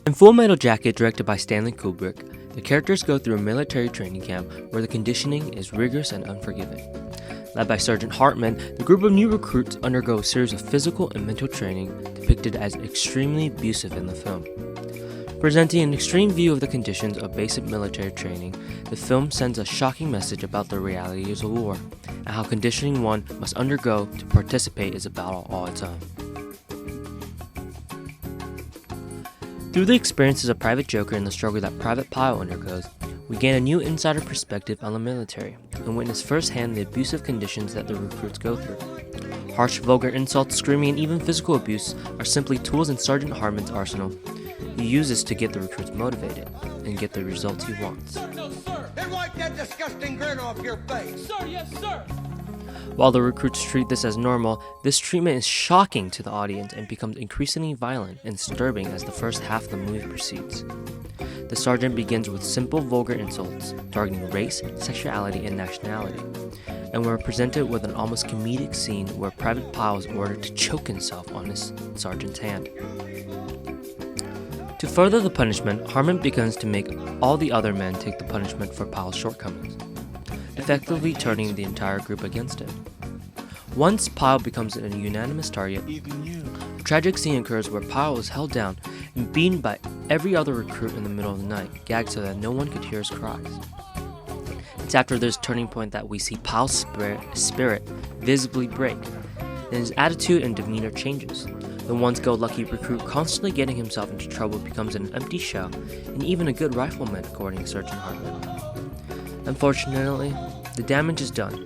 In Full Metal Jacket, directed by Stanley Kubrick, the characters go through a military training camp where the conditioning is rigorous and unforgiving. Led by Sergeant Hartman, the group of new recruits undergo a series of physical and mental training depicted as extremely abusive in the film. Presenting an extreme view of the conditions of basic military training, the film sends a shocking message about the realities of war and how conditioning one must undergo to participate is a battle all its own. Through the experiences of Private Joker and the struggle that Private Pyle undergoes, we gain a new insider perspective on the military and witness firsthand the abusive conditions that the recruits go through. Harsh, vulgar insults, screaming, and even physical abuse are simply tools in Sergeant Hartman's arsenal. He uses to get the recruits motivated and get the results he wants. Sir, no, sir! And wipe that disgusting grin off your face! Sir, yes, sir! While the recruits treat this as normal, this treatment is shocking to the audience and becomes increasingly violent and disturbing as the first half of the movie proceeds. The sergeant begins with simple, vulgar insults targeting race, sexuality, and nationality, and we're presented with an almost comedic scene where Private Pyle is ordered to choke himself on his sergeant's hand. To further the punishment, Hartman begins to make all the other men take the punishment for Pyle's shortcomings, effectively turning the entire group against him. Once Pyle becomes a unanimous target, a tragic scene occurs where Pyle is held down and beaten by every other recruit in the middle of the night, gagged so that no one could hear his cries. It's after this turning point that we see Pyle's spirit visibly break, and his attitude and demeanor changes. The once-go-lucky recruit constantly getting himself into trouble becomes an empty shell, and even a good rifleman, according to Sergeant Hartman. Unfortunately, the damage is done.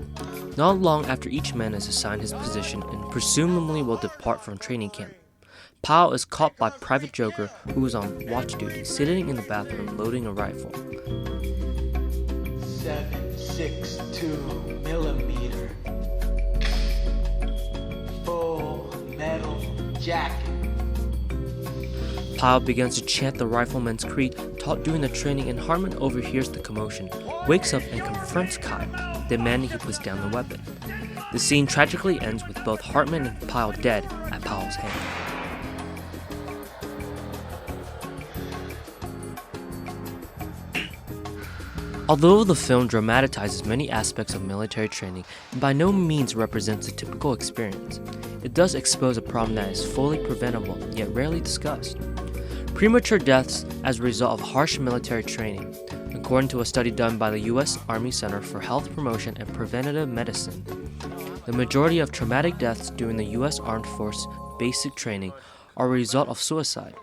Not long after each man is assigned his position and presumably will depart from training camp, Pyle is caught by Private Joker, who is on watch duty, sitting in the bathroom loading a rifle. 7.62 millimeter. Full metal jacket. Pyle begins to chant the rifleman's creed taught during the training, and Hartman overhears the commotion, wakes up, and confronts Kyle, demanding he puts down the weapon. The scene tragically ends with both Hartman and Pyle dead at Pyle's hand. Although the film dramatizes many aspects of military training and by no means represents a typical experience, it does expose a problem that is fully preventable yet rarely discussed. Premature deaths as a result of harsh military training. According to a study done by the U.S. Army Center for Health Promotion and Preventative Medicine, the majority of traumatic deaths during the U.S. Armed Forces basic training are a result of suicide.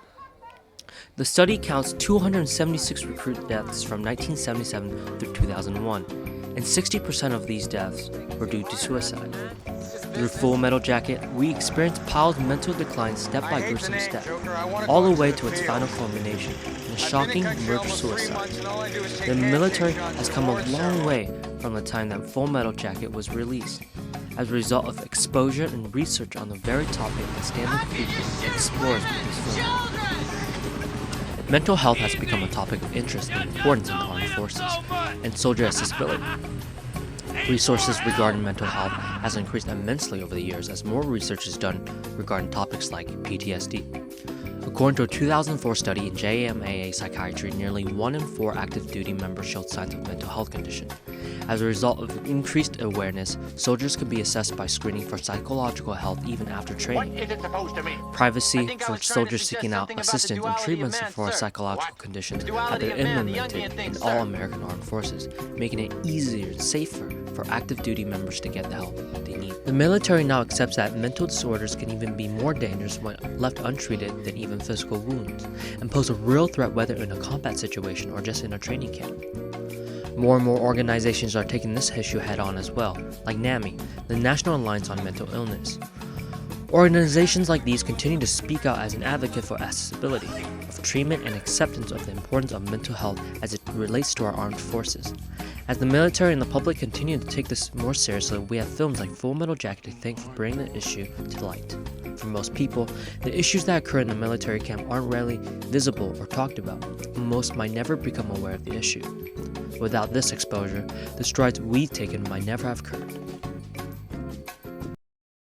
The study counts 276 recruit deaths from 1977 through 2001, and 60% of these deaths were due to suicide. Through Full Metal Jacket, we experience Pyle's mental decline step by gruesome step, all the way to its final culmination in a shocking murder-suicide. The military has come a long way from the time that Full Metal Jacket was released, as a result of exposure and research on the very topic that Stanley Kubrick explores with his film. Mental health has become a topic of interest and importance in the armed forces and soldier accessibility. Resources regarding mental health has increased immensely over the years as more research is done regarding topics like PTSD. According to a 2004 study in JMAA Psychiatry, nearly 1 in 4 active duty members showed signs of mental health conditions. As a result of increased awareness, soldiers can be assessed by screening for psychological health even after training. What is it supposed to mean? Privacy for soldiers seeking out assistance and treatments for psychological conditions have been implemented in all American armed forces, making it easier and safer for active duty members to get the help they need. The military now accepts that mental disorders can even be more dangerous when left untreated than even physical wounds, and pose a real threat whether in a combat situation or just in a training camp. More and more organizations are taking this issue head-on as well, like NAMI, the National Alliance on Mental Illness. Organizations like these continue to speak out as an advocate for accessibility, of treatment and acceptance of the importance of mental health as it relates to our armed forces. As the military and the public continue to take this more seriously, we have films like Full Metal Jacket to thank for bringing the issue to light. For most people, the issues that occur in the military camp aren't rarely visible or talked about, and most might never become aware of the issue. Without this exposure, the strides we've taken might never have occurred.